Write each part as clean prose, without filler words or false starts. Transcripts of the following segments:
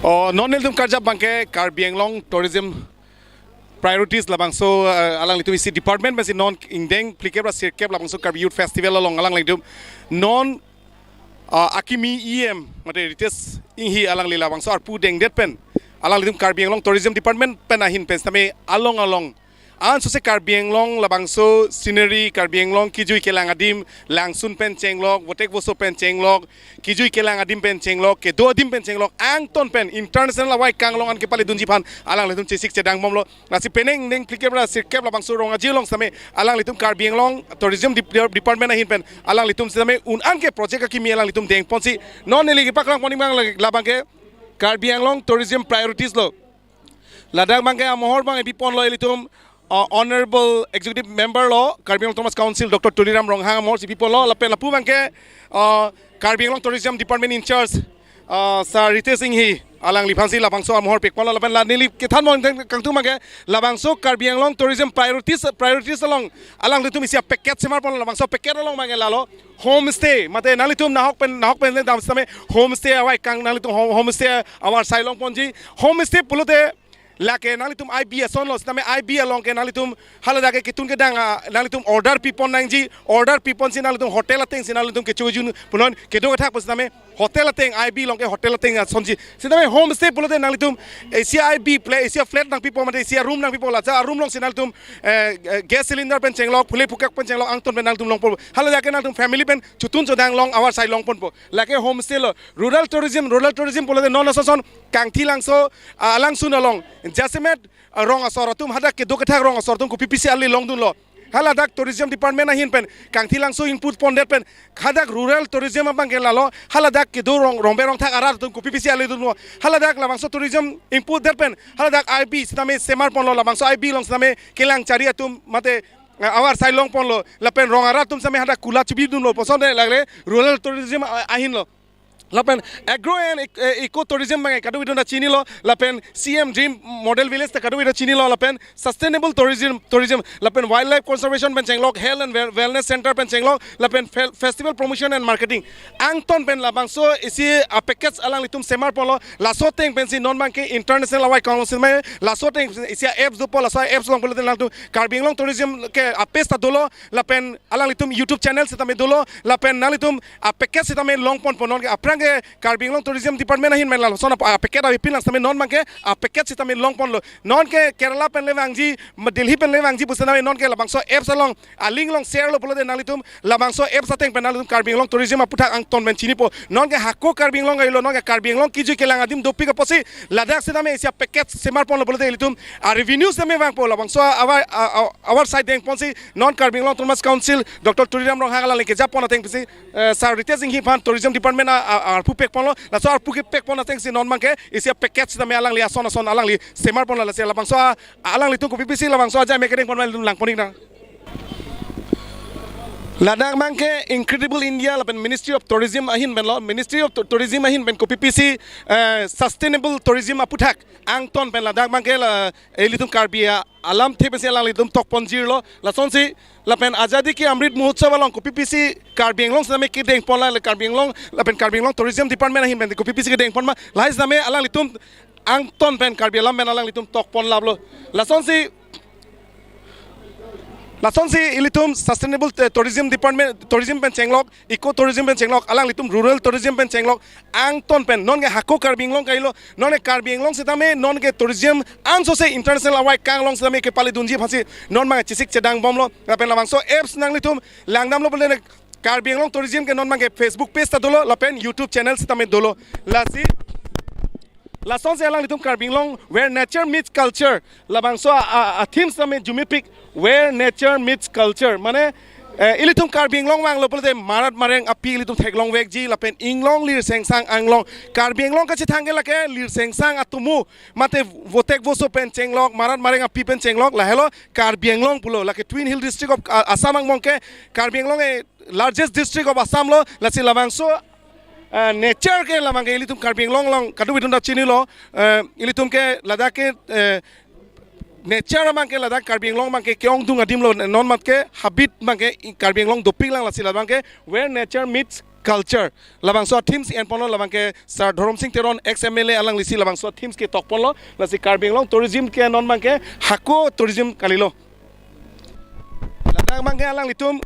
Non-Nildum Karja Banke, Karbianglong Tourism Priorities Labangso, Alang Litu isi Department, Messi non-Indeng, Plikebra Sirkeb, Labangso Karbi Youth Festival along Alang Litum, non Akimi EM, Materitis, Inhi Alang Lila Bangso, Arpu Deng Detpen, Alang Litum Karbianglong Tourism Department, Penahin Pensame, along. An sose Karbianglong labangso scenery Karbianglong kijui kelang adim langsun pen chenglok wotek boso pen chenglok kijui kelang adim pen chenglok ke do adim pen chenglok ang ton pen international lawai kanglong an ke pale dunji phan alang litum chisik chedang momlo nasi peneng neng plikebra sirkep labangso ronga jilong same alang litum Karbianglong tourism department ahin pen alang litum same un an ke project ki mi alang litum deng ponsi non eli paklang poning bang labangke Karbianglong tourism priorities lo ladang bangke amohor bang epi pon lo elitum Honorable Executive Member Law, Karbianglong Thomas Council, Dr. Tuliram Ronghang Amor, si people law, lapen lapu bangke, Karbianglong Tourism Department in charge, sa Rite Singh hi, alang lipansi labangso amor pekpala lapen la nili kethan mon kangtu bangke, labangso Karbianglong Tourism priorities along, alang litum isia packet semar pon labangso packet along bangke lalo, homestay, mate nalitum nahok pen dam same homestay awai kang nalitum homestay awar sailong ponji, homestay pulote lake nalitum IB son los name IB along ke nalitum haladake kitun ke dang nalitum order people nangji order people sin nalitum hotel ateng sin nalitum ke chujun punon ke do thak pos name hotel ateng IB long ke hotel ateng sonji sin name homestay pulote nalitum Asia IB play Asia flat nang people mate Asia room nang people la ja room long sin nalitum gas cylinder pen chenglok phule phukak pen chenglok angton pen nalitum long po haladake nalitum family pen chutun chodang long our side long pon po lake homestay lo rural tourism pulote non ason kangthi langso alang sun along Jasemet rong asor tum hadak ke do kathak rong asor tum ku PPC ali long dun lo haladak tourism department ahin pen kangthi langso input pondet pen hadak rural tourism bang ke lalo haladak ke do rong berong thak arar tum ku PPC ali dun lo haladak labangso tourism input der pen haladak IB siname semar pon lo labangso IB long siname kelang cari atum mate awar sai long pon lo lapen rong arar tum same hadak kula chubi dun lo posonde lagle rural tourism ahin lo lapen agro and eco tourism bangai kadu idona chini lo lapen CM dream model village ta kadu idona chini lo lapen sustainable tourism lapen wildlife conservation pen chenglok health and wellness center pen chenglok lapen festival promotion and marketing angton pen labang so isi package alang litum semar polo lasoteng pen si non bank international awai council me lasoteng isi apps do pola sa apps long polo lang tu Karbianglong tourism ke apes ta dolo lapen alang litum YouTube channel sita me dolo lapen nalitum package sita me long pon ponon ke ke Karbianglong tourism department ahin men lalo sona packet api pilang same non banke packet sita men long pon lo non ke Kerala pen lewangji Delhi pen lewangji busana non ke labangso apps along aling long share lo polo de nalitum labangso apps ateng pen nalitum Karbianglong tourism aputhak angton men chini po non ke hakko Karbianglong ailo non ke Karbianglong kiju kelang adim dopi ka posi ladak sita me isia packet semar pon lo polo de litum revenue same wang po labangso our side deng ponsi non Karbianglong Thomas Council Dr. Tuliram Ronghang ala ke japon ateng pisi Sir Rite Singh Pan tourism department arpu pek pon lo la so arpu ke pek pon ateng si non mangke isia package da me alang li ason alang li semar pon la se labang so alang li tu ko PPC labang so aja me kedeng pon lang poning na ladang mangke incredible India lapen Ministry of Tourism ahin ben lo Ministry of Tourism ahin ben ko PPC sustainable tourism aputhak angton ben ladang mangke la elitum Karbia alam the pesi alang litum tok ponjir lo la sonsi lapen azadi ki amrit mahotsav along ko PPC Karbianglong same ki deng pon la Karbianglong lapen Karbianglong tourism department ahin ben ko PPC ki deng pon ma lais name alang litum angton ben Karbialam ben alang litum tok pon lablo la sonsi ilitum sustainable tourism department tourism pen chenglok eco tourism pen chenglok alang litum rural tourism pen chenglok angton pen non ge hakko Karbianglong kailo non ge Karbianglong setame non ge tourism anso se international awai kanglong setame ke pale dunji phasi non ma chisik chedang bomlo lapen lamangso apps nang litum langdam lo bole Karbianglong tourism ke non ma ge Facebook page ta dolo lapen YouTube channel setame dolo lasi Lason se alang litum Karbi Anglong where nature meets culture. Labang so a theme same jumipik where nature meets culture. Mane ilitum Karbi Anglong wang lo polte marat mareng api ilitum theklong wekji lapen inglong lir sengsang anglong Karbi Anglong kache thangge lake lir sengsang atumu mate votek voso pen chenglok marat mareng api pen chenglok la hello Karbi Anglong pulo lake Twin Hill district of Assam ang mongke Karbi Anglong e largest district of Assam lo lasi labang so nature ke lamang ke ilitum Karbi Anglong long kadu bidun da chini lo ilitum ke Ladakh ke nature mang ke Ladakh Karbi Anglong mang ke kyong dung adim lo non mat ke habit mang ke Karbi Anglong doping lang lasi labang ke where nature meets culture labang so teams en ponlo labang ke Sir Dharam Singh Teron ex MLA alang lisi labang so teams ke tok ponlo lasi Karbi Anglong tourism ke non mang ke hako tourism kalilo Ladakh mang ke alang litum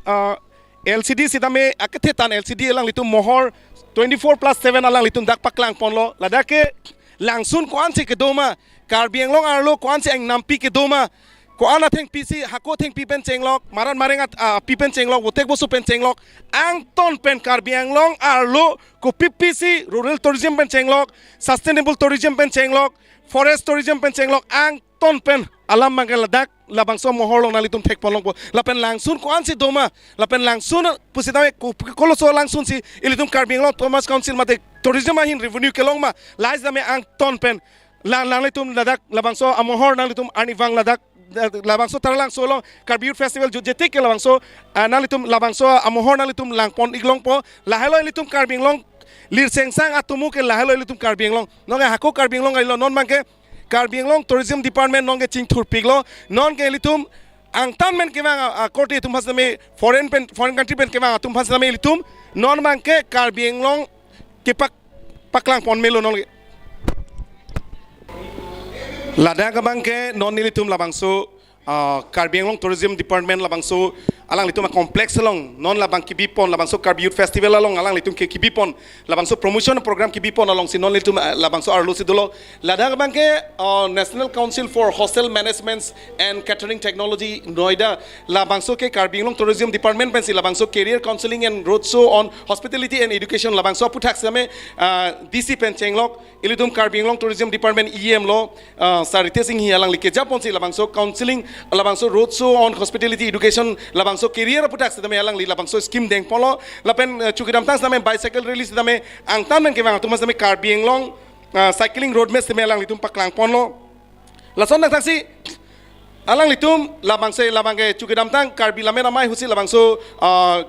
LCD sidame akethetan LCD alang litum mohor 24/7 alang litum dak paklang ponlo Ladake langsun kuan si kedoma Karbi Anglong arlo kuan si ang nampi kedoma kuan atheng PC hako theng pipen chenglok maran marengat pipen chenglok wotek bosu pen chenglok ang ton pen Karbi Anglong arlo ko PPC rural tourism pen chenglok sustainable tourism pen chenglok forest tourism pen chenglok ang ton pen alam mangkel Ladakh labang so mohor long nalitum thek polong po lapen langsun kuan si doma lapen langsun pusitame koloso langsun si ilitum Karbi Anglong Thomas Council mate tourism ahin revenue kelong ma lais dame ang ton pen lang litum Ladakh labang so amohor nang litum arnivang Ladakh labang so taralang so long Karbi Youth Festival jetik ke labang so nalitum labang so amohor nalitum lang pon iglong po lahelo ilitum Karbi Anglong lir sengsang atumu ke lahelo ilitum Karbi Anglong nonge hako Karbi Anglong ailo non mangke Karbi Anglong Tourism Department nonge ching thurpiglo non ke litum ang tanmen ke bang korte tum hasame foreign country pen ke bang tum hasame litum non mangke Karbi Anglong ke paklang pon melo non Ladakh bangke non nilitum labangso Karbi Anglong Tourism Department labangso alang litum complex long non labang kibipon labangso Karbi Youth Festival along alang litum ke kibipon labangso promotion program kibipon along si non litum labangso arlo si dolo Ladakh bangke National Council for Hostel Management and Catering Technology Noida labangso ke Karbi Anglong Tourism Department pensi labangso career counseling and roadshow on hospitality and education labangso puthak same DC pen chenglok ilitum Karbi Anglong Tourism Department EM lo Sarite Singh hi alang like japon si labangso counseling labangso roadshow on hospitality education labangso career putak sedame alang li labangso scheme deng polo lapen chukidam tang sedame bicycle release sedame ang tamen ke bang tumas sedame Karbi Anglong cycling road mes sedame alang litum paklang ponlo lason dak taksi alang litum labangse labangge chukidam tang Karbi lamen amai husi labangso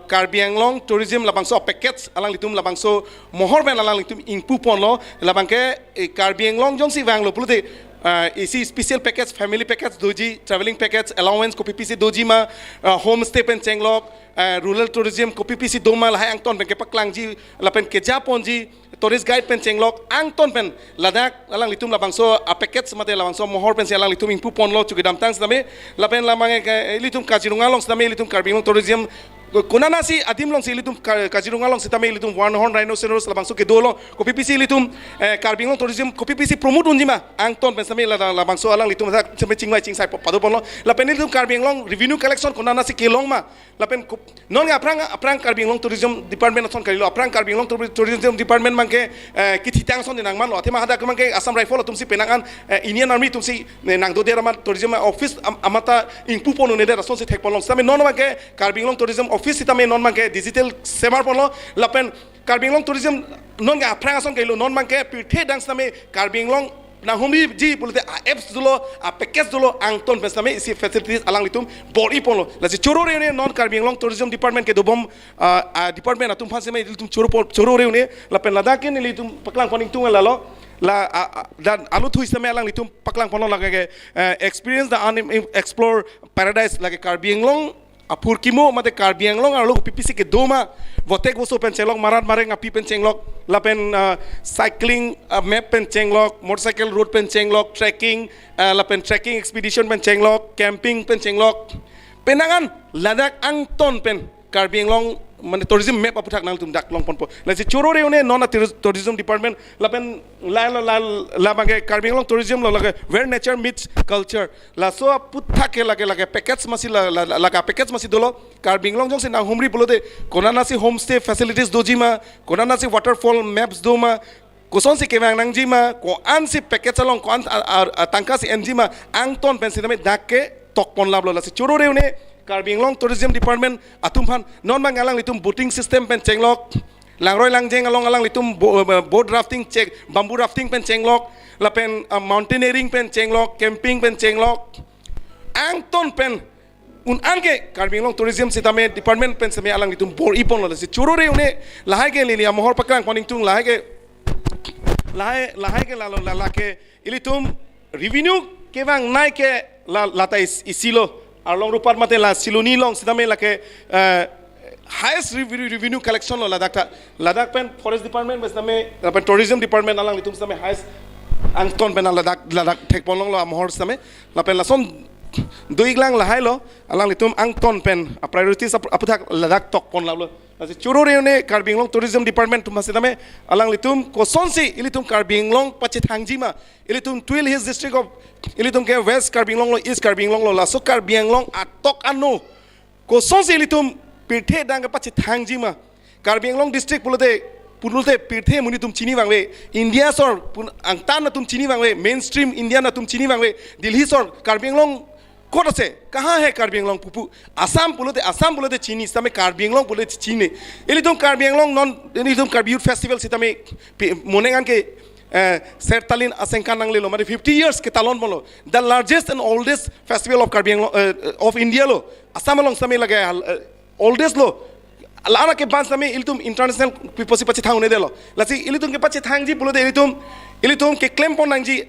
Karbi Anglong tourism labangso package alang litum labangso mohor ben alang litum ingpu ponlo labangke Karbi Anglong jongsi wang lo pulute isi special package family package doji traveling package allowance ko PPC doji ma homestay pen chenglok rural tourism ko PPC doma lahai angton pen ke paklang ji lapen ke japon ji tourist guide pen chenglok angton pen Ladakh alang litum labangso package mate labangso mohor pen alang litum ingpu ponlo chugidam tang same lapen lamange litum Kazirunga long same litum Karbi Anglong tourism kunana si adim long si litum Kazirunga long sitame litum one horn rhinoceros labangso ke dolo ko PPC litum Karbi Anglong tourism ko PPC promote unjima angton pen same labangso alang litum same chingwai chingsai pado ponlo lapen litum Karbi Anglong revenue collection kunana si kelong ma lapen non aprang Karbi Anglong tourism department son kalilo aprang Karbi Anglong tourism department mangke kititang son dinang man lo atema hada mangke Assam rifle tum si penangan Indian army tum si nang do dera tourism office amata ingpu ponu ne dera son si thek ponlong same non mangke Karbi Anglong tourism office sitame non mangke digital semar ponlo lapen Karbi Anglong tourism non ga aprang son kalilo non mangke pithe dang same Karbi Anglong na humri ji pulte apps dulu package dulu angton pesame isi facilities alang litum bori ponlo la si choro reune non Karbi Anglong tourism department ke dobom department atum phase me litum choro reune la pen Ladakh ni litum paklang poning tung lalo la dan alu thui same alang litum paklang ponlo lage experience the unexplored paradise like Karbi Anglong apur kimo mate Karbi Anglong arlo PPC ke doma votek boso pen chenglok marat mareng api pen chenglok lapen cycling map pen chenglok motorcycle road pen chenglok trekking lapen trekking expedition pen chenglok camping pen chenglok penangan Ladakh angton pen Karbi Anglong mane tourism map aputhak nang tum dak long pon po la si choro reune non tourism department lapen la bange Karbi Anglong tourism lo lage where nature meets culture la so puthak ke lage package masi laga package masi dolo Karbi Anglong jong se nang humri bolode konana si homestay facilities dojima konana si waterfall maps doma kuson si kemang nang jima ko an si paket salong ko an tangka si enjima angton pen si tame dakke tokpon lablo la si churo reune Karbi Anglong Tourism Department atum phan non mang alang litum boating system pen chenglok langroi langjeng along alang litum boat rafting check bamboo rafting pen chenglok la pen mountaineering pen chenglok camping pen chenglok angton pen un anke Karbi Anglong Tourism sitame department pen same alang litum bor ipon la si churo reune lahai ke lilia mohor pakang paning tung lahai ke la ke ilitum revenue kevang nai ke lata isilo arlong rupat mate la siloni long sitame la ke highest revenue collection lo ladak pen forest department besame pen tourism department alang litum sitame highest angton pen ladak thekpon long lo mohor sitame la pen la son duiglang lahai lo alang litum angton pen priorities aputhak ladak tok pon lo Asi churo reune Karbi Anglong Tourism Department tum hasidame alang litum kosonsi ilitum Karbi Anglong pachethangjima ilitum Twil Hills district of ilitum ke West Karbi Anglong lo East Karbi Anglong lo laso Karbi Anglong atok anu kosonsi ilitum pirthe dang pachethangjima Karbi Anglong district pulote pirthe munitum chini wangwe India sor angtan na tum chini wangwe mainstream India na tum chini wangwe Delhi sor Karbi Anglong कौन से कहाँ है कार्बी आंगलोंग पुपु आसाम बोलते चीनी इस समय कार्बी आंगलोंग बोलते चीनी इली तुम कार्बी आंगलोंग नॉन इली तुम कार्बी यूथ फेस्टिवल सिता में मोनेंगान के सेरतालिन असेंका नंगले लो मारे 50 years के तालोन बोलो the largest and oldest festival of Karbi Anglong of India low Assam along समय लगे oldest लो लाना के बाद समय इली तुम international पिपोसी पचे थांग उन्हें दे लो लासी इली तुम के पचे थांग जी बोलो दे इली तुम के क्लेम पॉन नंग जी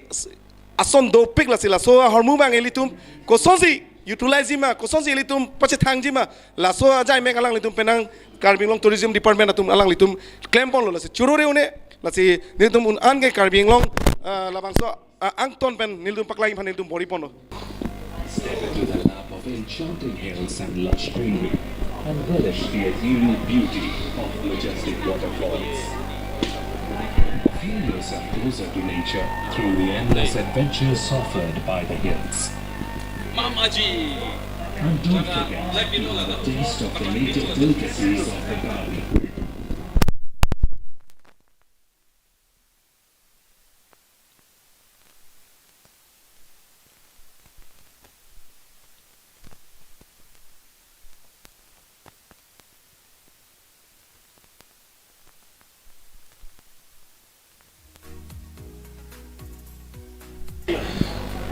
ason dopik la sila so hormu bang elitum kosonsi utilize ma kosonsi elitum pache thangjima la so ajai me alang litum penang Karbi Anglong Tourism Department atum alang litum claim pon lo la se churore une la se nitum un ange Karbi Anglong la bangso angton pen niltum paklai phan niltum bori pon lo step into the lap of enchanting hills and lush greenery and relish the ethereal beauty of majestic waterfalls. Feel yourself closer to nature through the endless adventures offered by the hills. Mama ji! And don't forget the taste of the native delicacies of the valley.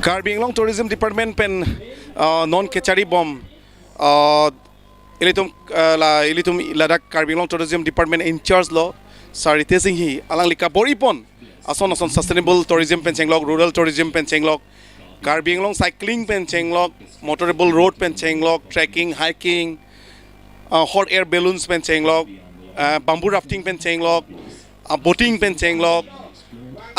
Karbi Anglong Tourism Department pen non kechari bom ilitum ladak Karbi Anglong Tourism Department in charge lo sarite sing hi alang lika boripon ason sustainable tourism pen chenglok rural tourism pen chenglok Karbi Anglong cycling pen chenglok motorable road pen chenglok trekking hiking hot air balloons pen chenglok bamboo rafting pen chenglok boating pen chenglok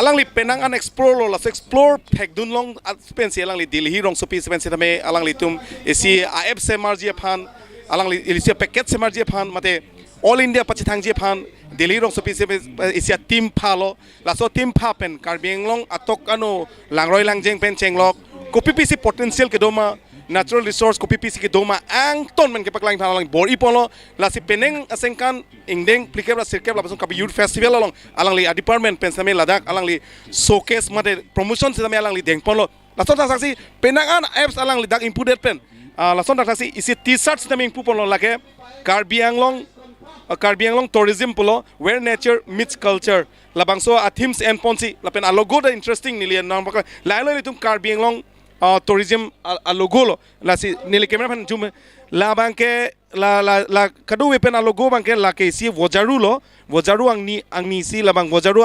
alang li penang an explore lo las explore thek dun long spensi alang li Delhi rong sopi spensi tame alang li tum esi AF se marji phan alang li ilisia packet se marji phan mate all India pachi thangji phan Delhi rong sopi se esi team phalo laso team pha pen Karbi Anglong atok anu langroi langjeng pen chenglok kopi pisi potential ke doma natural resource kopi pisi ke doma ang ton men ke paklang phan alang bor ipolo lasi peneng asengkan ingdeng plikebra sirkeb la pasong kabi youth festival along alang li department pensame ladak alang li showcase mate promotion sidame alang li dengpon lo lason tak saksi penangan apps alang li dak input pen lason tak saksi isi t-shirt sidame input pon lo lake Karbi Anglong tourism polo where nature meets culture labangso a themes and ponsi lapen a logo da interesting nilian nam bakla lailo litum Karbi Anglong tourism a logo lo la si nili camera phan zoom la bangke la kadu wepen a logo bangke la ke si wojaru angni si labang wojaru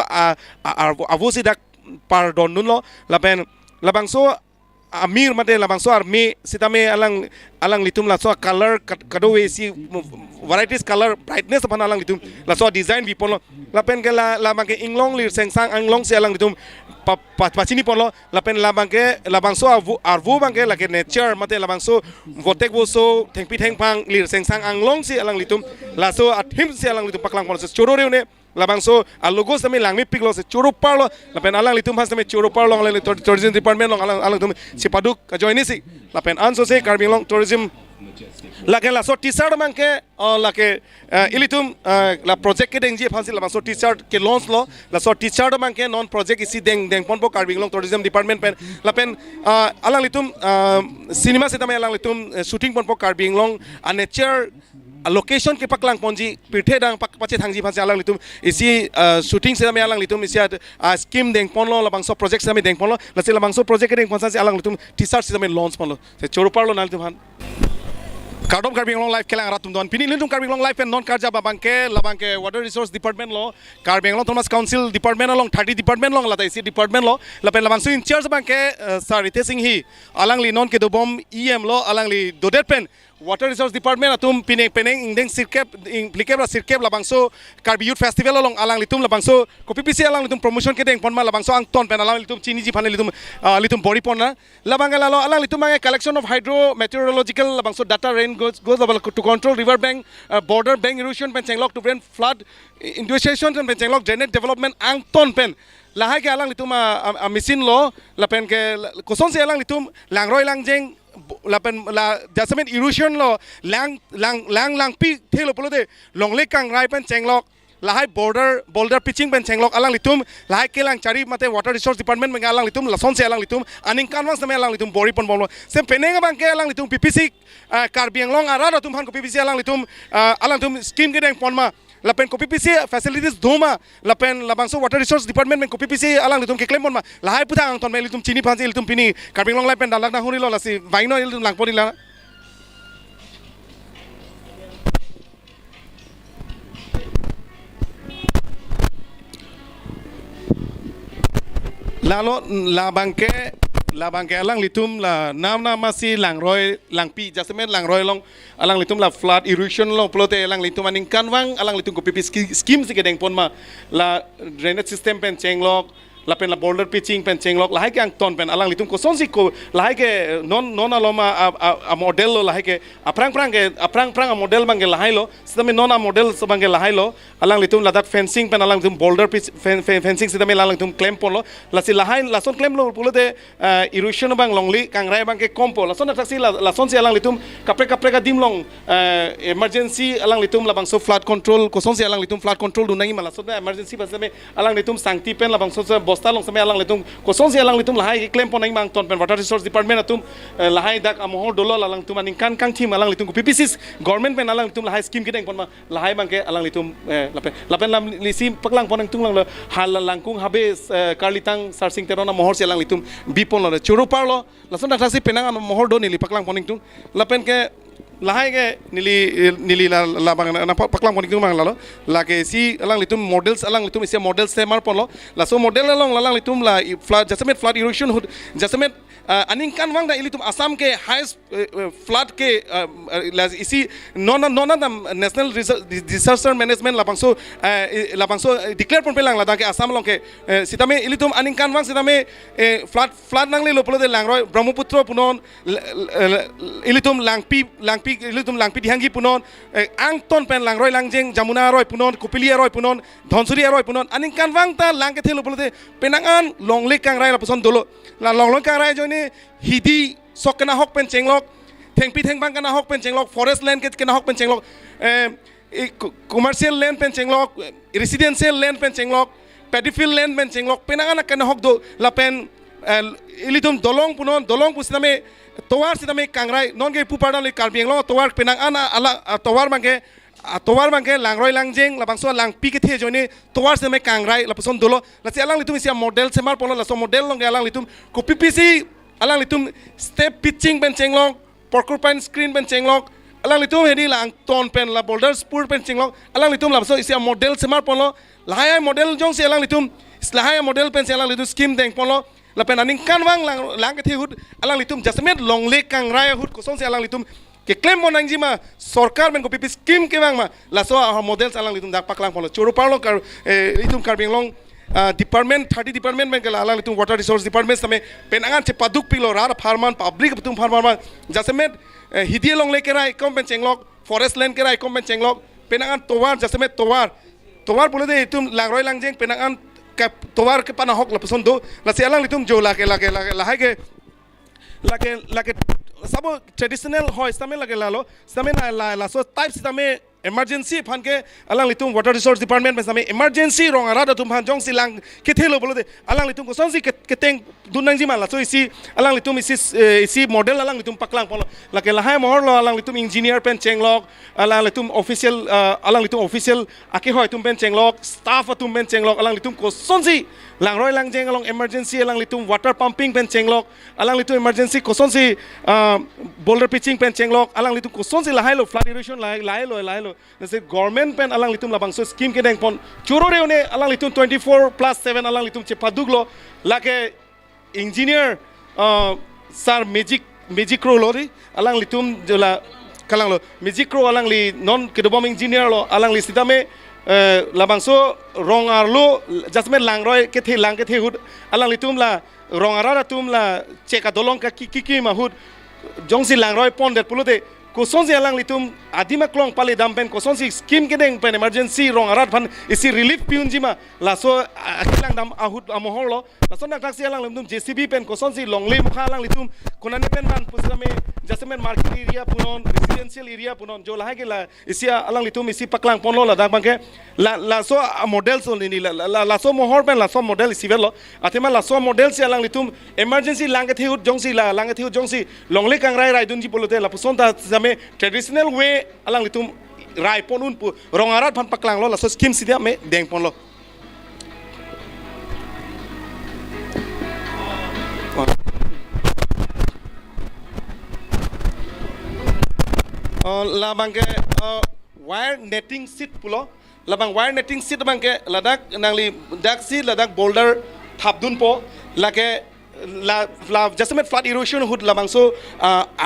avosi dak pardon nulo lapen labangso amir mate labangso army sitame alang litum la so color kadu we si varieties color brightness apana alang litum la so design vi pon lapen ke la bangke inglong lir sengsang anglong si alang litum pachini polo lapen labangso arvu bangke la ke nature mate labangso votek boso thengpi thengpang lir sengsang anglong si alang litum la so athim si alang litum paklang pon se choro reune labangso a logo same langmi piklo se choro parlo lapen alang litum has same choro parlo alang tourism department long alang tum sipaduk ka join si lapen anso se Karbi Anglong Tourism majestic lake la so t-shirt manke lake ilitum la project ke dengji phansi la so t-shirt ke launch lo la so t-shirt manke non project isi deng pon po Carbon Long tourism department pen la pen alang litum cinema se tame alang litum shooting pon po Carbon Long a nature location ke paklang ponji pirthe dang pache thangji phansi alang litum isi shooting se tame alang litum isi scheme deng pon lo la bangso project se tame deng pon lo la se la bangso project ke deng pon sa alang litum t-shirt se tame launch pon lo se chorupar lo nal tum han Cardom Carbon Long life kelang ratum don pini litum Carbon Long life and non karja babangke labangke water resource department lo Carbon Long Thomas council department long 30 department long lata isi department lo lapen labangsu in charge bangke sir Rite Singh hi alang li non ke dobom em lo alang li dodet pen water resource department atum peneng indeng sirkep implicable sirkep labangso Carbon Youth Festival long alang litum labangso kopipisi alang litum promotion ke deng ponma labangso ang ton pen alang litum chini ji phane litum bori ponna labanga lalo alang litum ang collection of hydro meteorological labangso data rain goes to control river bank border bank erosion pen chenglok to prevent flood industrialization pen chenglok drainage development ang ton pen lahai ke alang litum a machine lo lapen ke koson se alang litum langroi langjeng lapen la jasmen erosion lo lang pi thelo polote longle kang rai pen chenglok lahai boulder pitching pen chenglok alang litum lahai kelang chari mate water resource department menga alang litum lason se alang litum aning kanwang same alang litum bori pon bolo sem penenga bangke alang litum PPC Carbon Long arado tum han ko PPC alang litum scheme ke deng ponma lapen ko PPC facilities dhoma lapen labangso water resource department men ko PPC alang litum ke claim ponma lahai puta ang ton me litum chini phansi litum pini Carbon Long lipen dalak na huni lo lasi vaino litum lang pori la lalo labangke alang litum la nam masi langroi langpi jasmen langroi long alang litum la flood erosion long plote alang litum aning kanwang alang litum ko pipi scheme si kedeng ponma la drainage system pen chenglok lapen la boulder pitching pen chenglok lahai ke ang ton pen alang litum ko sonsi ko lahai ke non aloma a model lo lahai ke aprang a model bange lahai lo sidame non a model so bange lahai lo alang litum ladak fencing pen alang litum boulder pitch fencing sidame alang litum claim pon lo lasi lahai lason claim lo pulote erosion bang longli kangrai bange kompo lason taksi lason si alang litum kapre ka dim long emergency alang litum labang so flood control ko sonsi alang litum flood control dunangi malason emergency pasame alang litum sangti pen labang so bosta long same alang litum kosong si alang litum lahai claim pon mang ton pen water resource department atum lahai dak amohor dolo alang tum aning kan team alang litum PPC government pen alang litum lahai scheme kedeng pon ma lahai bangke alang litum lapen lam lisi paklang pon tung lang lo hal langkung habe karlitang sarsing terona mohor si alang litum bipon lo churu parlo lason dak si penang mohor do nili paklang pon tung lapen ke lahai ke nili la bang na paklang pon tung mang lalo la ke si alang litum models alang litum isi models se mar pon lo la so model long lalang litum la flood jasmet flood erosion jasmet aning kan wang da ilitum Assam ke highest flood ke isi non national disaster management labangso declare pon pelang la ke Assam long ke sitame ilitum aning kan wang sitame flood nang le lopolo de langroi Brahmaputra punon ilitum langpi dihangi punon angton pen langroi langjeng Jamuna roi punon Kupilia roi punon Dhonsuri roi punon aning kan wang ta lang ke thelo lopolo de penangan longle kang rai la puson dolo la longlong kang rai joni hidi sok kana hok pen chenglok thengpi thengbang kana hok pen chenglok forest land ke kana hok pen chenglok commercial land pen chenglok residential land pen chenglok paddy field land pen chenglok penanga kana hok do la pen ilitum dolong pusiname towar siname kangrai non ge pupardan le Carbon Long towar penanga ala towar bangke langroi langjeng labangso langpi ke the joni towar siname kangrai la puson dolo la si alang litum isia model semar pon la so model long alang litum ko PPC alang litum step pitching pen chenglok porcupine screen pen chenglok alang litum hedi lang ton pen la boulder spur pen chenglok alang litum la so isia model semar pon lo lahai model jong si alang litum lahai model pen alang litum scheme deng pon lo la pen aning kan wang lang ke hut alang litum jasmet long le kang rai hut ko song si alang litum ke claim mon angji ma sarkar men ko pipi scheme ke bang ma la so models alang litum dak paklang pon lo churu parlo kar litum Carbon Long department 30 department men kala alang litum water resource department same penangan che paduk pilo rar farman public tum farman jasmet hidie long le kerai kom pen chenglok forest land kerai kom pen chenglok penangan towar jasmet towar polo de tum langroi langjeng penangan towar ke panahok la puson do la si alang litum jo la ke sabo traditional hoy stame lage lalo stame la so type stame emergency phanke alang litum water resource department me stame emergency rong ara da tum phan jong silang kethelo bolode alang litum ko sonsi keteng dunang jima la so isi alang litum isi model alang litum paklang polo lake lahai mohor lo alang litum engineer pen chenglok alang litum official ake hoy tum pen chenglok staff tum pen chenglok alang litum ko sonsi lang roi lang jeng along emergency alang litum water pumping pen chenglok alang litum emergency ko sonsi boulder pitching pen chenglok alang litum ko sonsi lahai lo flood erosion lahai lo nase government pen alang litum labang so scheme ke deng pon churo reone alang litum 24/7 alang litum chepaduglo lake engineer sar magic ro lo ri alang litum jola kalang lo magic ro alang li non kedobom engineer lo alang li sidame labang so rong arlo jasmen langroi ke the hud alang litum la rong arara tum la cheka dolong ka ki mahud jongsi langroi pon det pulude kosonsi alang litum adima klong pale dampen kosonsi scheme kedeng pen emergency rong arat pan isi relief piunjima laso akilang dam ahut amoholo laso nak taksi alang litum JCB pen kosonsi longli mukha alang litum konane pen ban pusame jasmen market area punon residential area punon jo lahage la isi alang litum isi paklang ponlo la dak bangke laso model so ni laso mohor pen laso model isi velo atema laso model si alang litum emergency langat hiut jongsi longli kangrai rai dunji polote la pusonta traditional way alang litum rai ponun pu rongarat pan paklang lo la so scheme sidia me deng pon lo la bangke wire netting sit pulo labang wire netting sit bangke ladak nangli dak si ladak boulder thapdun po lake la jasmet flood erosion hud labang so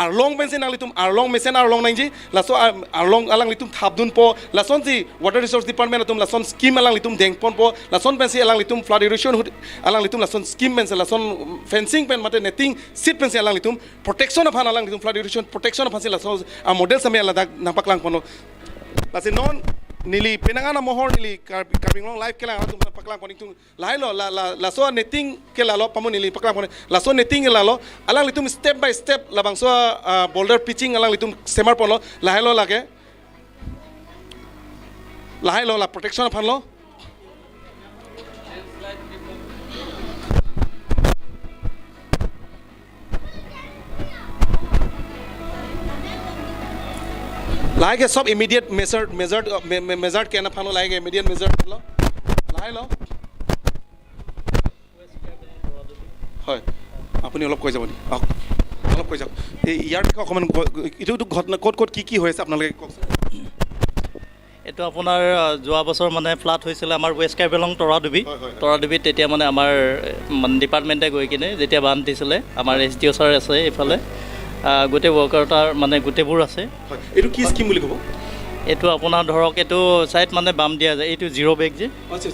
arlong bensin nang litum arlong mesen arlong nangji la so arlong alang litum thapdun po la son si water resource department atum la son scheme alang litum dengpon po la son bensi alang litum flood erosion hud alang litum la son scheme bensi la son fencing pen mate netting sit bensi alang litum protection of alang litum flood erosion protection of la so model same ala dak napaklang pono la se non nili penangana mohor nili carving long life kela atum paklang poning tung lai lo la so netting kela lo pamun nili paklang pon la so netting la lo alang litum step by step labang so boulder pitching alang litum semar pon lo lahai lo lage lahai lo la protection of lo like सब immediate measured केना फानो like immediate measured लो লাই লো হয় আপুনি অলপ কৈ যাব নি অলপ কৈ যাওক এই ইয়াৰ বিষয়ে অকমান ইটো ঘটনা ক'ত কি হৈ আছে আপোনালোকে কওকচোন এটো আপোনাৰ যোৱা বছৰ মানে ফ্লাড হৈছিল আমাৰ ওয়েষ্ট কাৰ্বিলং তৰাডুবি তেতিয়া মানে আমাৰ ডিপাৰ্টমেণ্টে গৈ কিনে যেতিয়া বান্ধ দিছিলে আমাৰ এছডিঅ ছাৰ আছে এইফালে গোটেই ৱৰ্কাৰ তাৰ মানে গোটেইবোৰ আছে এইটো কি স্কিম বুলি ক'ব এইটো আপোনাৰ ধৰক এইটো সাইড মানে বাম দিয়া যায় এইটো জিৰ' বেগ যে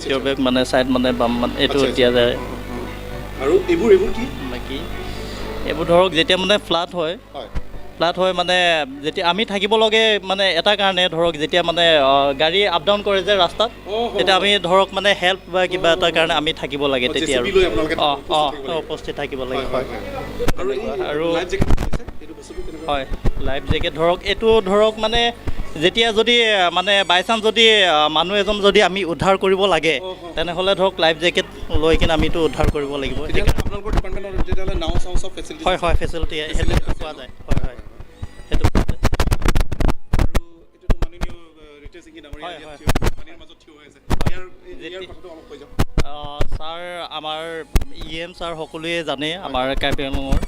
জিৰ' বেগ মানে সাইড মানে বাম মানে এইটো দিয়া যায় আৰু এইবোৰ কি বাকি এইবোৰ ধৰক যেতিয়া মানে ফ্লাড হয় মানে যেতিয়া আমি থাকিব লগে মানে এটা কাৰণে ধৰক যেতিয়া মানে গাড়ী আপ ডাউন কৰে যে ৰাস্তাত তেতিয়া আমি ধৰক মানে হেল্প বা কিবা এটা কাৰণে আমি থাকিব লাগে তেতিয়া উপস্থিত থাকিব লাগে আৰু হয় লাইফ জেকেট ধৰক এইটো ধৰক মানে যেতিয়া যদি মানে বাই চান্স যদি মানুহ এজন যদি আমি উদ্ধাৰ কৰিব লাগে তেনেহ'লে ধৰক লাইফ জেকেট লৈ কিনে আমিতো উদ্ধাৰ কৰিব লাগিব আপোনালোকৰ ডিপাৰ্টমেণ্টৰ যেতিয়াহ'লে নাও চাও চব ফেচিলিটি হয় ফেচিলিটি সেইটো পোৱা যায় হয় সেইটো পোৱা যায় আৰু এইটো মাননীয় ৰিটেল সিংহ ডাঙৰীয়া পানীৰ মাজত থিয় হৈ আছে ইয়াৰ কথাটো অলপ কৈ যাওক ছাৰ আমাৰ EM ছাৰ সকলোৱে জানে আমাৰ কাৰ্বি আংলঙৰ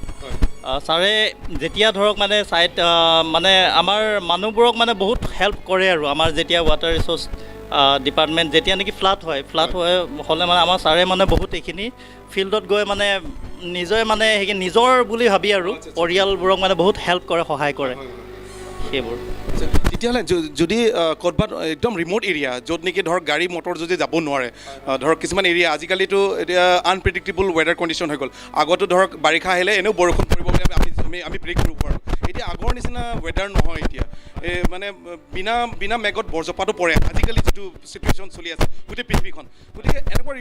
ছাৰে যেতিয়া ধৰক মানে ছাইড মানে আমাৰ মানুহবোৰক মানে বহুত হেল্প কৰে আৰু আমাৰ যেতিয়া ৱাটাৰ ৰিচোৰ্চ ডিপাৰ্টমেণ্ট যেতিয়া নেকি ফ্লাড হ'লে মানে আমাৰ ছাৰে মানে বহুত এইখিনি ফিল্ডত গৈ মানে নিজে মানে সেইখিনি নিজৰ বুলি ভাবি আৰু পৰিয়ালবোৰক মানে বহুত হেল্প কৰে সহায় কৰে সেইবোৰ তেতিয়াহ'লে যদি ক'ৰবাত একদম ৰিম'ট এৰিয়া য'ত নেকি ধৰক গাড়ী মটৰ যদি যাব নোৱাৰে ধৰক কিছুমান এৰিয়া আজিকালিতো এতিয়া আনপ্ৰেডিক্টেবল ৱেডাৰ কণ্ডিশ্যন হৈ গ'ল আগতো ধৰক বাৰিষা আহিলে এনেও বৰষুণ পৰিব বুলি আমি প্ৰেডিক্ট কৰিব পাৰোঁ এতিয়া আগৰ নিচিনা ৱেডাৰ নহয় এতিয়া মানে বিনা মেঘত বৰজপাতো পৰে আজিকালি যিটো চিটুৱেশ্যন চলি আছে গোটেই পৃথিৱীখন গতিকে এনেকুৱা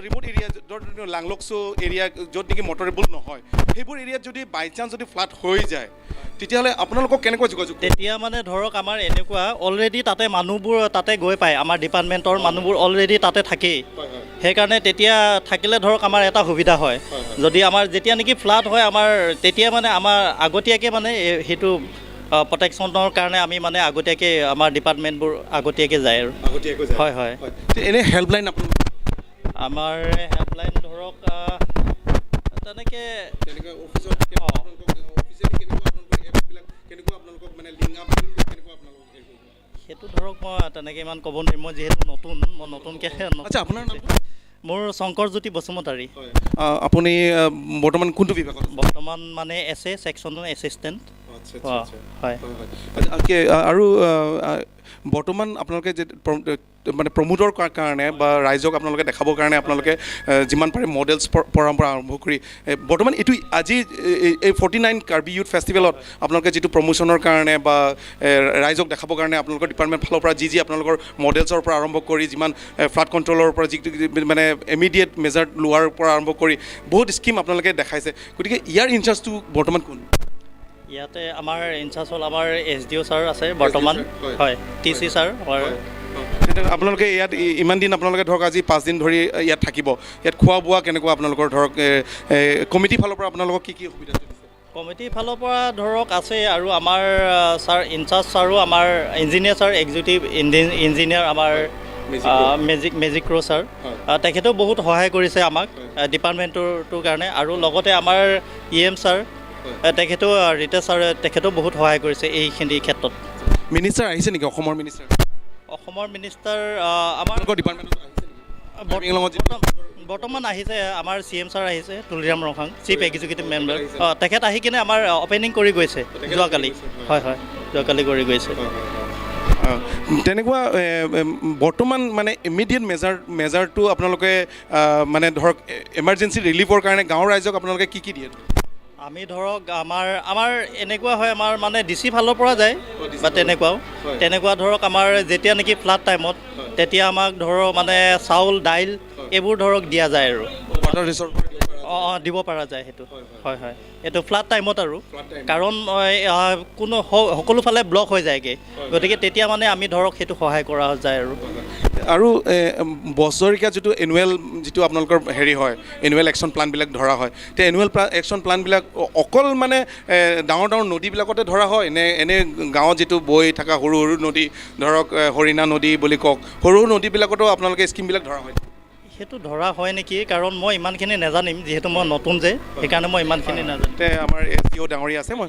ৰিম'ট এৰিয়া য'ত লাংলকচো এৰিয়া য'ত নেকি মটৰেবল নহয় সেইবোৰ এৰিয়াত যদি বাই চান্স যদি ফ্লাড হৈ যায় তেতিয়াহ'লে আপোনালোকক কেনেকৈ যোগাযোগ তেতিয়া মানে ধৰক আমাৰ এনেকুৱা অলৰেডি তাতে মানুহবোৰ তাতে গৈ পায় আমাৰ ডিপাৰ্টমেণ্টৰ মানুহবোৰ অলৰেডি তাতে থাকেই সেইকাৰণে তেতিয়া থাকিলে ধৰক আমাৰ এটা সুবিধা হয় যদি আমাৰ যেতিয়া নেকি ফ্লাড হয় আমাৰ তেতিয়া মানে আমাৰ আগতীয়াকৈ মানে সেইটো প্ৰটেকশ্যনৰ কাৰণে আমি মানে আগতীয়াকৈ আমাৰ ডিপাৰ্টমেণ্টবোৰ আগতীয়াকৈ যায় আৰু হয় হয় এনেই হেল্পলাইন আমাৰ হেল্পলাইন ধৰক তেনেকৈ সেইটো ধৰক মই তেনেকৈ ইমান ক'ব নোৱাৰিম মই যিহেতু মই নতুনকৈ আপোনাৰ মোৰ শংকৰজ্যোতি বসুমতাৰী আপুনি বৰ্তমান কোনটো বিভাগত বৰ্তমান মানে ছেকশ্যনৰ এছিষ্টেণ্ট হয় আৰু বৰ্তমান আপোনালোকে যে মানে প্ৰমোটৰ কাৰণে বা ৰাইজক আপোনালোকে দেখাবৰ কাৰণে আপোনালোকে যিমান পাৰে মডেলছ পৰা আৰম্ভ কৰি বৰ্তমান এইটো আজি এই 49 কাৰ্বি ইউথ ফেষ্টিভেলত আপোনালোকে যিটো প্ৰমোশ্যনৰ কাৰণে বা ৰাইজক দেখাবৰ কাৰণে আপোনালোকৰ ডিপাৰ্টমেণ্ট ফালৰ পৰা যি আপোনালোকৰ মডেলছৰ পৰা আৰম্ভ কৰি যিমান ফ্লাড কণ্ট্ৰলৰ পৰা যি মানে ইমিডিয়েট মেজাৰ লোৱাৰ পৰা আৰম্ভ কৰি বহুত স্কিম আপোনালোকে দেখাইছে গতিকে ইয়াৰ ইনচাৰ্জটো বৰ্তমান কোন ইয়াতে আমাৰ ইনচাৰ্জ হ'ল আমাৰ SDO ছাৰ আছে বৰ্তমান হয় TC ছাৰ আপোনালোকে ইয়াত ইমান দিন আপোনালোকে ধৰক আজি 5 দিন ধৰি ইয়াত থাকিব ইয়াত খোৱা বোৱা কেনেকুৱা আপোনালোকৰ ধৰক কমিটিৰ ফালৰ পৰা আপোনালোকক কি সুবিধা কমিটিৰ ফালৰ পৰা ধৰক আছে আৰু আমাৰ ছাৰ ইনচাৰ্জ ছাৰো আমাৰ ইঞ্জিনিয়াৰ ছাৰ এক্সিকিউটিভ ইঞ্জিনিয়াৰ আমাৰ মেজিক ক্ৰ' ছাৰ তেখেতেও বহুত সহায় কৰিছে আমাক ডিপাৰ্টমেণ্টটোৰ কাৰণে আৰু লগতে আমাৰ EM ছাৰ তেখেতেও ৰিতেশ ছাৰে তেখেতেও বহুত সহায় কৰিছে এইখিনি ক্ষেত্ৰত মিনিষ্টাৰ আহিছে নেকি অসমৰ মিনিষ্টাৰ আমাৰ বৰ্তমান আহিছে আমাৰ CM ছাৰ আহিছে তুলিৰাম ৰখাং চিফ এক্সিকিউটিভ মেম্বাৰ তেখেত আহি কিনে আমাৰ অপেনিং কৰি গৈছে যোৱাকালি হয় যোৱাকালি কৰি গৈছে তেনেকুৱা বৰ্তমান মানে ইমিডিয়েট মেজাৰটো আপোনালোকে মানে ধৰক এমাৰ্জেঞ্চি ৰিলিফৰ কাৰণে গাঁৱৰ ৰাইজক আপোনালোকে কি দিয়ে আমি ধৰক আমাৰ এনেকুৱা হয় আমাৰ মানে DC ফালৰ পৰা যায় বা তেনেকুৱা ধৰক আমাৰ যেতিয়া নেকি ফ্লাড টাইমত তেতিয়া আমাক ধৰক মানে চাউল দাইল এইবোৰ ধৰক দিয়া যায় আৰু দিব পৰা যায় সেইটো হয় এইটো ফ্লাড টাইমত আৰু কাৰণ কোনো সকলো ফালে ব্লক হৈ যায়গৈ গতিকে তেতিয়া মানে আমি ধৰক সেইটো সহায় কৰা যায় আৰু বছৰেকীয়া যিটো আপোনালোকৰ হেৰি হয় এনুৱেল একশ্যন প্লানবিলাক ধৰা হয় তে এনুৱেল একশ্যন প্লানবিলাক অকল মানে ডাঙৰ নদীবিলাকতে ধৰা হয় নে এনে গাঁৱত যিটো বৈ থকা সৰু নদী ধৰক হৰিণা নদী বুলি কওক সৰু নদীবিলাকতো আপোনালোকে স্কিমবিলাক ধৰা হয় সেইটো ধৰা হয় নেকি কাৰণ মই ইমানখিনি নাজানিম যিহেতু মই নতুন যে সেইকাৰণে মই ইমানখিনি নাজানিম আমাৰ SDO ডাঙৰীয়া আছে মই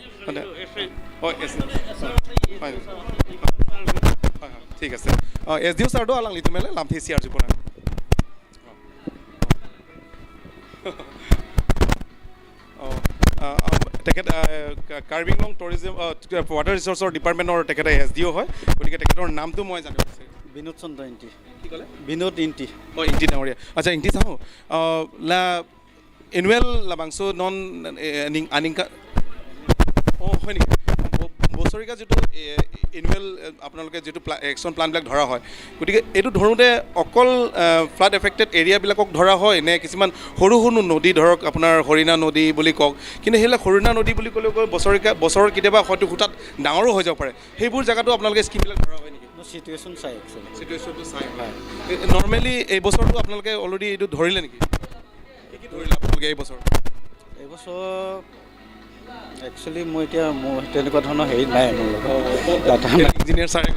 ঠিক আছে SDO ছাৰটো আলাং লিটু মেলে লামথি CRG পৰা তেখেত কাৰ্বি আংলং টুৰিজম ৱাটাৰ ৰিচৰ্চৰ ডিপাৰ্টমেণ্টৰ তেখেতে SDO হয় গতিকে তেখেতৰ নামটো মই জানিব বিচাৰিম বিনোদ চন্দ্ৰ ইণ্টি কি ক'লে বিনোদ ইণ্টি ইণ্টি ডাঙৰীয়া আচ্ছা ইণ্টি চাওঁ এনুৱেল লাবাংছো নন আনিংকা হয় নেকি বছৰেকীয়া যিটো এনুৱেল আপোনালোকে যিটো একশ্যন প্লানবিলাক ধৰা হয় গতিকে এইটো ধৰোঁতে অকল ফ্লাড এফেক্টেড এৰিয়াবিলাকক ধৰা হয় নে কিছুমান সৰু নদী ধৰক আপোনাৰ হৰিণা নদী বুলি কওক কিন্তু সেইবিলাক হৰিণা নদী বুলি ক'লেও বছৰৰ কেতিয়াবা হয়তো হঠাৎ ডাঙৰো হৈ যাব পাৰে সেইবোৰ জেগাতো আপোনালোকে স্কিমবিলাক ধৰা হয় নেকি চিটুৱেশ্যনটো চাই নৰ্মেলি এই বছৰটো আপোনালোকে অলৰেডি এইটো ধৰিলে নেকি কি ধৰিলে আপোনালোকে এইবছৰ একচুৱেলি মই এতিয়া মোৰ তেনেকুৱা ধৰণৰ হেৰি নাই মোৰ লগত ইঞ্জিনিয়াৰ ছাৰে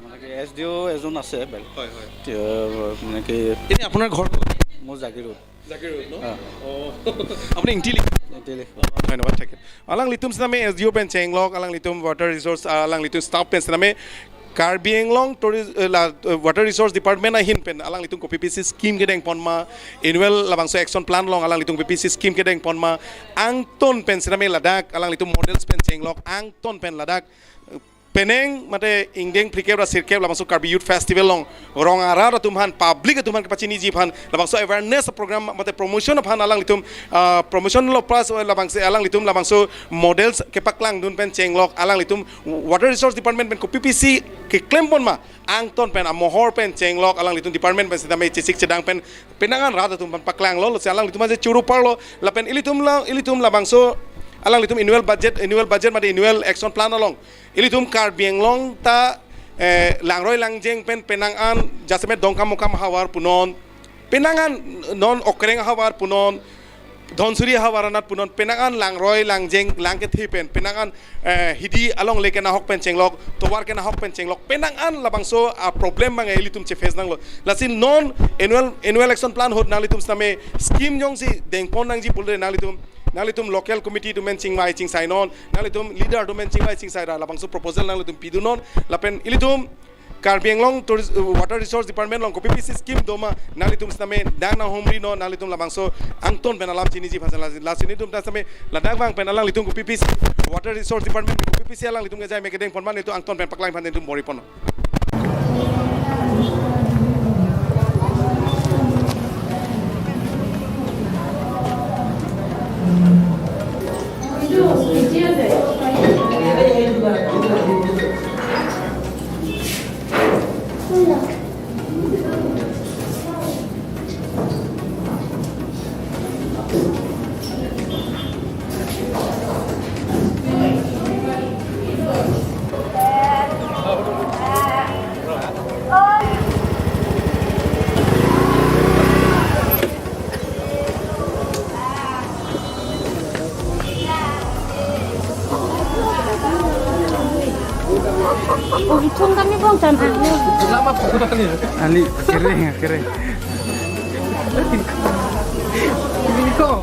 মানে SDO এজন আছে মানে কি এনেই আপোনাৰ ঘৰ মোৰ জাগিৰোড আপুনি ইণ্টিলি ধন্যবাদ থাকে আলাং লিটুম সিনামে SDO পেন চেংলক আলাং লিটুম ৱাটাৰ ৰিচোৰ্চ আলাং লিটুম ষ্টাফ পেন সিনামে Karbi Anglong water resource department আহিন পেন আলাং লিটুম PPC স্কিম কেডেং পনমা এনুৱেল লাবাংছো একশ্যন প্লান লং আলাং লিটুম PPC স্কিম কেডেং পনমা আংটন পেন সিনামে লাডাখ আলাং লিটুম মডেলছ পেন চেংলক আংটন পেন লাডাখ peneng mate ingdeng plike ra sirke labang so karbi youth festival long rong ara tumhan public tumhan pachini ji phan labang so awareness program mate promotion phan alang litum promotion lo plus labang se alang litum labang so models ke paklang dun pen chenglok alang litum water resource department pen ko PPC ke claim pon ma angton pen amohor pen chenglok alang litum department pen sidame chisik cedang pen penangan ra tum pen paklang lo se alang litum je churu par lo lapen ilitum labang so alang litum annual budget mate annual action plan along ilitum kar bienglong ta langroi langjeng pen penangan jasmet dongkam mokam hawar punon penangan non okreng hawar punon dhonsuri hawaranat punon penangan langroi langjeng langke thipen penangan hidi along leke na hok pen chenglok towar ke na hok pen chenglok penangan labangso a problem bang ilitum che face nanglo lasin non annual action plan hot nalitum same scheme jong si dengpon nang ji pulre nalitum local committee to men chingmai ching sign on nalitum leader to men chingmai ching sai ra labangso proposal nalitum pidunon lapen ilitum karbienglong water resource department long PPC scheme doma nalitum stame dang na homri no nalitum labangso angton penalam chini ji phasal lasinitum ta same ladak bang penalang litum PPC water resource department PPC alang litum ga jai mekedeng ponman itu angton pen paklang phan litum bori pono Untung kami bang jam angin. Lama udah kali ya? Ali kering. Ini kok